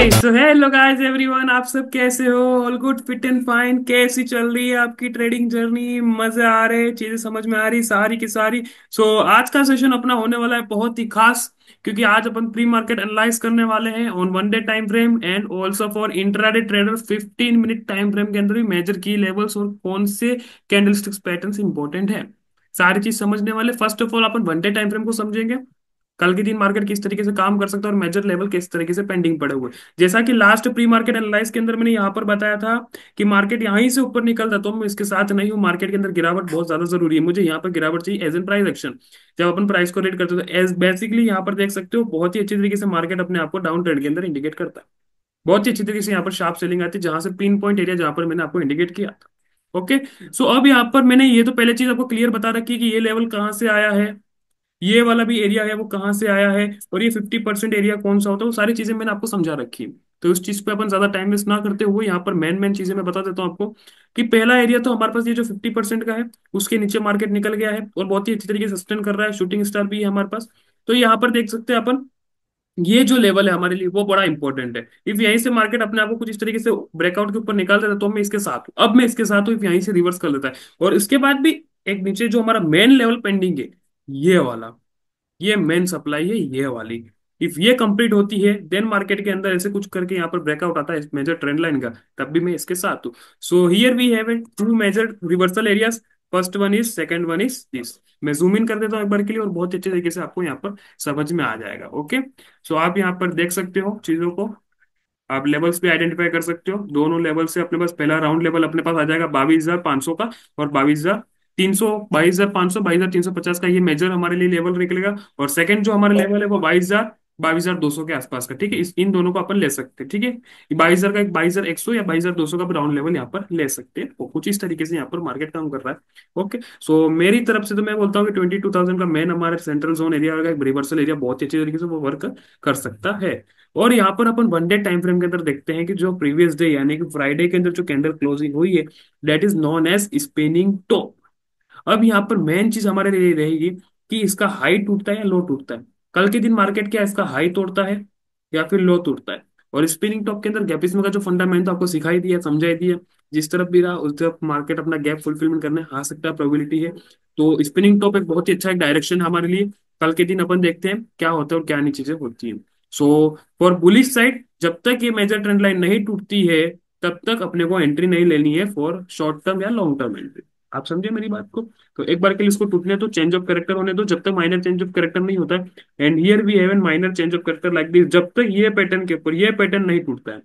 So hello guys everyone, आप सब कैसे हो? All good, fit and fine? कैसी चल रही है आपकी ट्रेडिंग जर्नी? मजे आ रहे? चीजें समझ में आ रही सारी की सारी? आज का सेशन अपना होने वाला है बहुत ही खास, क्योंकि आज अपन प्री मार्केट एनालाइज करने वाले हैं on one day time frame and also for intraday trader 15 minute time frame के अंदर भी मेजर की लेवल्स और कौन से कैंडलस्टिक्स पैटर्न्स इंपॉर्टेंट है। सारी चीज समझने वाले। First of all upon one day time frame को समझेंगे, कल के दिन मार्केट किस तरीके से काम कर सकता है और मेजर लेवल किस तरीके से पेंडिंग पड़े हुए। जैसा कि लास्ट प्री मार्केट एनालाइज के अंदर मैंने यहाँ पर बताया था कि मार्केट यहीं से ऊपर निकलता तो मैं इसके साथ नहीं हूँ। मार्केट के अंदर गिरावट बहुत ज्यादा जरूरी है, मुझे यहाँ पर गिरावट चाहिए एज एन प्राइस एक्शन। जब अपन प्राइस को रीड करते हो तो एज बेसिकली यहाँ पर देख सकते हो बहुत ही अच्छी तरीके से मार्केट अपने आप को डाउन ट्रेंड के अंदर इंडिकेट करता है। बहुत ही अच्छी तरीके से यहाँ पर शार्प सेलिंग आती है, जहां से पिन पॉइंट एरिया जहां पर मैंने आपको इंडिकेट किया था। ओके। अब यहाँ पर मैंने ये तो पहले चीज आपको क्लियर बता रखी कि ये लेवल कहाँ से आया है, ये वाला भी एरिया है वो कहाँ से आया है, और ये 50% एरिया कौन सा होता है, वो सारी चीजें मैंने आपको समझा रखी है। तो उस चीज पे अपन ज्यादा टाइम वेस्ट ना करते हुए यहाँ पर मेन मेन चीजें मैं बता देता हूँ आपको। कि पहला एरिया तो हमारे पास ये जो 50% का है, उसके नीचे मार्केट निकल गया है और बहुत ही अच्छी तरीके से सस्टेन कर रहा है, शूटिंग स्टार भी है हमारे पास। तो यहाँ पर देख सकते हैं अपन, ये जो लेवल है हमारे लिए वो बड़ा इंपॉर्टेंट है। इफ यहीं से मार्केट अपने आप को कुछ इस तरीके से ब्रेकआउट के ऊपर निकाल देता है तो मैं इसके साथ हूँ। अब मैं इसके साथ हूँ, इफ यहीं से रिवर्स कर लेता है और इसके बाद भी एक नीचे जो हमारा मेन लेवल पेंडिंग है, ये वाला, ये मेन सप्लाई है ये वाली। इफ ये कंप्लीट होती है देन मार्केट के अंदर ऐसे कुछ करके यहाँ पर ब्रेकआउट आता है मेजर ट्रेंड लाइन का, तब भी मैं इसके साथ हूँ। So here we have two major reversal areas. First one is, second one is this. मैं जूम इन कर देता हूँ एक बार के लिए और बहुत अच्छे तरीके से आपको यहाँ पर समझ में आ जाएगा। ओके। आप यहाँ पर देख सकते हो चीजों को, आप लेवल्स भी आइडेंटिफाई कर सकते हो। दोनों लेवल से अपने पास पहला राउंड लेवल अपने पास आ जाएगा 22,500 का, और 22,300, 22,500, 22,350 का ये मेजर हमारे लिए लेवल निकलेगा। और सेकंड जो हमारा लेवल है वो 22,200 के आसपास का। ठीक है, इन दोनों को अपन ले सकते हैं। ठीक है, 22,000 का एक 22,100 या 22,200 का राउंड लेवल यहाँ पर ले सकते हैं, और कुछ इस तरीके से यहाँ पर मार्केट काम कर रहा है। ओके। मेरी तरफ से तो मैं बोलता हूँ कि 22,000 का मेन हमारे सेंट्रल जोन एरिया का एक रिवर्सल एरिया बहुत ही अच्छी तरीके से वो वर्क कर सकता है। और यहाँ पर अपन वन डे टाइम फ्रेम के अंदर देखते हैं कि जो प्रीवियस डे यानी कि फ्राइडे के अंदर जो कैंडल क्लोजिंग हुई है, that is known as spinning top. अब यहाँ पर मेन चीज हमारे लिए रहेगी कि इसका हाई टूटता है या लो टूटता है। कल के दिन मार्केट क्या इसका हाई तोड़ता है या फिर लो टूटता है। और स्पिनिंग टॉप के अंदर गैपिज्म का जो फंडामेंट आपको सिखाई दिया समझाई दिया, जिस तरफ भी रहा उस तरफ मार्केट अपना गैप फुलफिलमेंट करने आ सकता है, प्रोबेबिलिटी है। तो स्पिनिंग टॉप एक बहुत ही अच्छा एक डायरेक्शन है हमारे लिए। कल के दिन अपन देखते हैं क्या होता है और क्या नहीं चीजें होती है। फॉर बुलिश साइड, जब तक ये मेजर ट्रेंड लाइन नहीं टूटती है तब तक अपने को एंट्री नहीं लेनी है फॉर शॉर्ट टर्म या लॉन्ग टर्म एंट्री। आप समझे मेरी बात को? तो एक बार के लिए इसको टूटने तो चेंज ऑफ कैरेक्टर होने दो, जब तक माइनर चेंज ऑफ कैरेक्टर नहीं होता है। And here we have an minor change of character like this. जब तक ये पैटर्न के ऊपर ये पैटर्न नहीं टूटता है,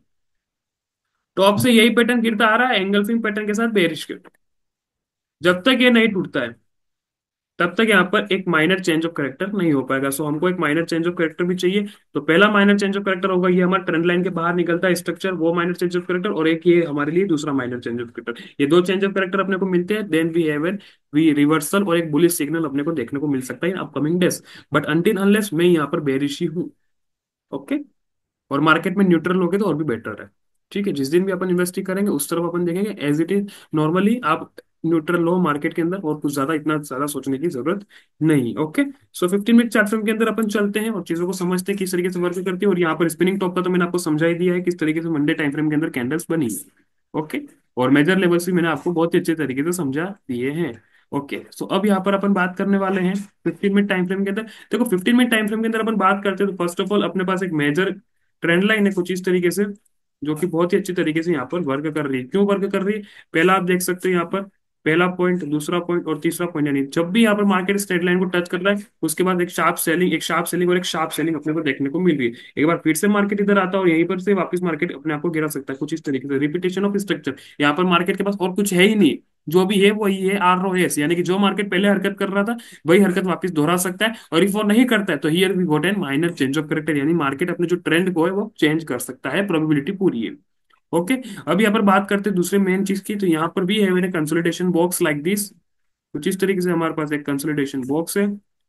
टॉप से यही पैटर्न गिरता आ रहा है एंगल्फिंग पैटर्न के साथ बेरिश के, जब तक ये नहीं टूटता है तब तक यहाँ पर एक माइनर चेंज ऑफ कैरेक्टर नहीं हो पाएगा। हमको एक माइनर चेंज ऑफ कैरेक्टर भी चाहिए। तो पहला माइनर चेंज ऑफ कैरेक्टर होगा ये हमारा ट्रेंड लाइन के बाहर निकलता है स्ट्रक्चर, वो माइनर चेंज ऑफ कैरेक्टर, और एक ये हमारे लिए दूसरा माइनर चेंज ऑफ कैरेक्टर। ये दो चेंज ऑफ कैरेक्टर अपने को मिलते हैं, then we have an V reversal और एक बुलिश सिग्नल अपने को देखने को मिल सकता है in upcoming days. But until unless मैं यहाँ पर बेरिश ही हूँ। ओके। और मार्केट में न्यूट्रल हो गए तो और भी बेटर है। ठीक है, जिस दिन भी अपन इन्वेस्टिंग करेंगे उस तरफ अपन देखेंगे एज इट इज नॉर्मली आप न्यूट्रल हो मार्केट के अंदर, और कुछ ज्यादा इतना ज्यादा सोचने की जरूरत नहीं। ओके। 15 मिनट चार्ट फ्रेम के अंदर अपन चलते हैं और चीजों को समझते हैं किस तरीके से वर्क करती है। और यहाँ पर स्पिनिंग टॉप का तो मैंने आपको समझा ही दिया है किस तरीके से मंडे टाइम फ्रेम के अंदर कैंडल्स बनी है। ओके। और मेजर लेवल्स भी मैंने आपको बहुत ही अच्छे तरीके से समझा दिए हैं। ओके। अब यहाँ पर अपन बात करने वाले हैं 15 मिनट टाइम फ्रेम के अंदर। देखो 15 मिनट टाइम फ्रेम के अंदर अपन बात करते हैं तो फर्स्ट ऑफ ऑल अपने पास एक मेजर ट्रेंड लाइन है कुछ इस तरीके से, जो कि बहुत ही अच्छी तरीके से यहाँ पर वर्क कर रही है। क्यों वर्क कर रही है? पहला आप देख सकते हो यहाँ पर, पहला पॉइंट, दूसरा पॉइंट और तीसरा पॉइंट, यानी जब भी यहाँ पर मार्केट स्ट्रेट लाइन को टच कर रहा है उसके बाद एक शार्प सेलिंग, एक शार्प सेलिंग और एक शार्प सेलिंग अपने को देखने को मिल रही है। एक बार फिर से मार्केट इधर आता है और यहीं पर से वापस मार्केट अपने आप को गिरा सकता है कुछ इस तरीके से, रिपीटेशन ऑफ स्ट्रक्चर। यहाँ पर मार्केट के पास और कुछ है ही नहीं, जो भी है वही है आर रो एस, यानी कि जो मार्केट पहले हरकत कर रहा था वही हरकत वापस दोहरा सकता है। और इफ वो नहीं करता है तो here we got an minor change of character, यानी मार्केट अपने जो ट्रेंड को है वो चेंज कर सकता है, प्रोबेबिलिटी पूरी है। ओके। अब यहाँ पर बात करते हैं दूसरे मेन चीज की, तो यहाँ पर भी है मेरे कंसोलिडेशन बॉक्स लाइक दिस। कुछ इस तरीके से हमारे पास एक कंसोलिडेशन बॉक्स है,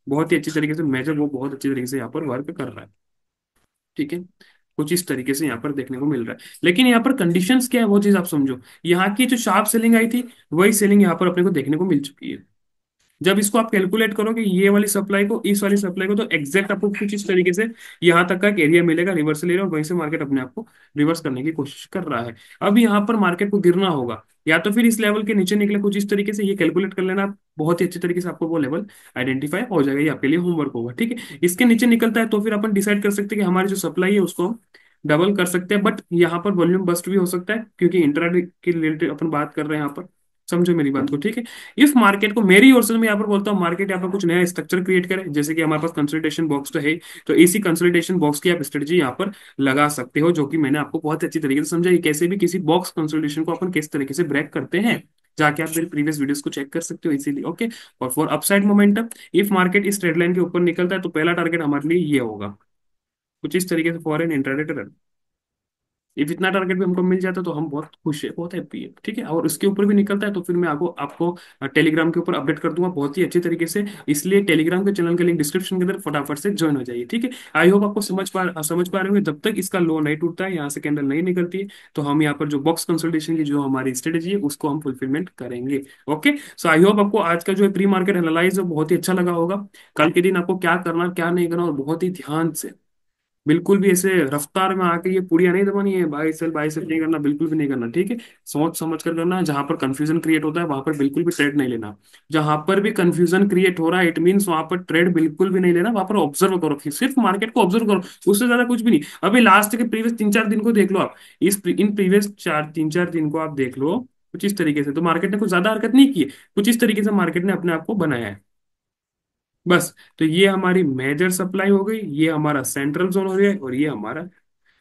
बहुत ही अच्छी तरीके से मेजर वो बहुत अच्छी तरीके से यहाँ पर वर्क कर रहा है। ठीक है, कुछ इस तरीके से यहाँ पर देखने को मिल रहा है। लेकिन यहाँ पर कंडीशंस क्या है वो चीज आप समझो। यहाँ की जो शार्प सेलिंग आई थी वही सेलिंग यहाँ पर अपने को देखने को मिल चुकी है। जब इसको आप कैलकुलेट करोगे ये वाली सप्लाई को इस वाली सप्लाई को, तो एग्जैक्ट आपको कुछ इस तरीके से यहाँ तक का एक एरिया मिलेगा, रिवर्सल एरिया, और वहीं से मार्केट अपने आप को रिवर्स करने की कोशिश कर रहा है। अब यहाँ पर मार्केट को गिरना होगा, या तो फिर इस लेवल के नीचे निकले कुछ इस तरीके से, ये कैलकुलेट कर लेना आप, बहुत ही अच्छी तरीके से आपको वो लेवल आइडेंटिफाई हो जाएगा, ये आपके लिए होमवर्क होगा, ठीक है। इसके नीचे निकलता है तो फिर अपन डिसाइड कर सकते हैं कि हमारी जो सप्लाई है उसको डबल कर सकते हैं, बट यहाँ पर वॉल्यूम बस्ट भी हो सकता है, क्योंकि इंट्राडे के रिलेटेड अपन बात कर रहे हैं यहाँ पर। समझो मेरी बात को, ठीक है। इफ मार्केट को, मेरी ओर से मैं यहाँ पर बोलता हूँ, मार्केट यहाँ पर कुछ नया स्ट्रक्चर क्रिएट करे, जैसे कि हमारे पास कंसल्टेशन बॉक्स तो है, तो इसी कंसल्टेशन बॉक्स की आप स्ट्रेटजी यहाँ पर लगा सकते हो, जो कि मैंने आपको बहुत अच्छी तरीके से समझाई, कैसे भी किसी बॉक्स कंसल्टेशन को अपन किस तरीके से ब्रेक करते हैं। जाके आप मेरे प्रीवियस वीडियोस को चेक कर सकते हो इसीलिए, ओके। और for upside momentum, if market इस ट्रेड लाइन के ऊपर निकलता है तो पहला टारगेट हमारे लिए ये होगा, कुछ इस तरीके से, for an intraday trade. If इतना टारगेट भी हमको मिल जाता है तो हम बहुत खुश है, बहुत हैप्पी है, ठीक है। और उसके ऊपर भी निकलता है तो फिर मैं आपको आपको टेलीग्राम के ऊपर अपडेट कर दूंगा बहुत ही अच्छी तरीके से। इसलिए टेलीग्राम के चैनल का लिंक डिस्क्रिप्शन के अंदर, फटाफट से ज्वाइन हो जाइए, ठीक है। आई होप आपको समझ पा रहे होंगे, जब तक इसका लो नहीं टूटता है, यहाँ से कैंडल नहीं निकलती है, तो हम यहाँ पर जो बॉक्स कंसल्टेशन की जो हमारी स्ट्रेटेजी है उसको हम फुलफिलमेंट करेंगे। ओके, सो आई होप आपको आज का जो प्री मार्केट एनालाइज है बहुत ही अच्छा लगा होगा। कल के दिन आपको क्या करना क्या नहीं करना, और बहुत ही ध्यान से, बिल्कुल भी ऐसे रफ्तार में आके ये पुड़िया नहीं दबानी है, बाई सेल नहीं करना, बिल्कुल भी नहीं करना, ठीक है। सोच समझ कर करना है, जहां पर कंफ्यूजन क्रिएट होता है वहां पर बिल्कुल भी ट्रेड नहीं लेना। जहां पर भी कंफ्यूजन क्रिएट हो रहा है, इट मीन्स वहां पर ट्रेड बिल्कुल भी नहीं लेना, वहां पर ऑब्जर्व करो, सिर्फ मार्केट को ऑब्जर्व करो, उससे ज्यादा कुछ भी नहीं। अभी लास्ट के प्रीवियस 3-4 दिन को देख लो आप, इन प्रीवियस 3-4 दिन को आप देख लो, कुछ इस तरीके से तो मार्केट ने कुछ ज्यादा हरकत नहीं की है, कुछ इस तरीके से मार्केट ने अपने आप को बनाया है, बस। तो ये हमारी मेजर सप्लाई हो गई, ये हमारा सेंट्रल जोन हो गया, और ये हमारा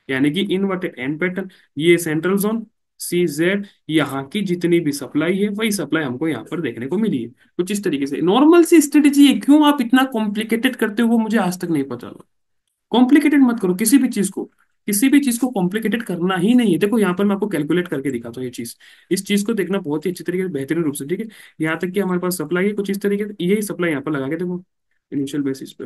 यानी कि इनवर्टेड एंड पैटर्न, ये सेंट्रल जोन, CZ, यहाँ की जितनी भी सप्लाई है वही सप्लाई हमको यहाँ पर देखने को मिली है, कुछ इस तरीके से नॉर्मल सी स्ट्रेटेजी है। क्यों आप इतना कॉम्प्लिकेटेड करते हो वो मुझे आज तक नहीं पता। कॉम्प्लिकेटेड मत करो किसी भी चीज को, किसी भी चीज को कॉम्प्लिकेटेड करना ही नहीं है। देखो यहाँ पर मैं आपको कैलकुलेट करके दिखाता हूँ ये चीज, इस चीज को देखना बहुत ही अच्छी तरीके से, बेहतरीन रूप से, ठीक है। यहाँ तक कि हमारे पास सप्लाई है कुछ इस तरीके से, यही सप्लाई यहाँ पर लगा के देखो इनिशियल बेसिस पे,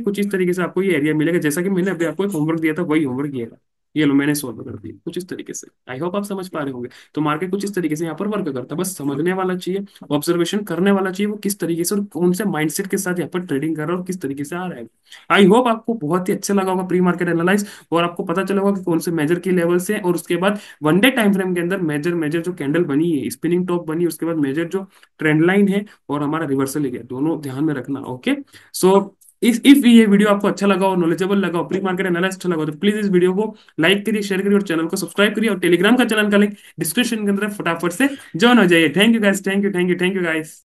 कुछ इस तरीके से आपको ये एरिया मिलेगा, जैसा कि मैंने अभी आपको एक होमवर्क दिया था वही होमवर्क ये रहा। ये लो मैंने सॉल्व कर दिया कुछ इस तरीके से, आई होप आप समझ पा रहे होंगे। तो मार्केट कुछ इस तरीके से यहाँ पर वर्क करता है, बस समझने वाला चाहिए, ऑब्जर्वेशन करने वाला चाहिए, वो किस तरीके से और कौन से माइंडसेट के साथ यहाँ पर ट्रेडिंग कर रहा है और किस तरीके से आ रहा है। आई होप आपको बहुत ही अच्छा लगा होगा प्री मार्केट एनालाइज, और आपको पता चला होगा कि कौन से मेजर की लेवल से, और उसके बाद वन डे टाइम फ्रेम के अंदर मेजर मेजर जो कैंडल बनी है, स्पिनिंग टॉप बनी है, उसके बाद मेजर जो ट्रेंड लाइन है और हमारा रिवर्सल एरिया, दोनों ध्यान में रखना, ओके। सो इफ ये वीडियो आपको अच्छा लगा और नॉलेजेबल लगा और प्री मार्केट एनालिसिस अच्छा लगा तो प्लीज इस वीडियो को लाइक करिए, शेयर करिए और चैनल को सब्सक्राइब करिए, और टेलीग्राम का चैनल का लिंक डिस्क्रिप्शन के अंदर फटाफट से ज्वाइन हो जाइए। Thank you guys, thank you guys.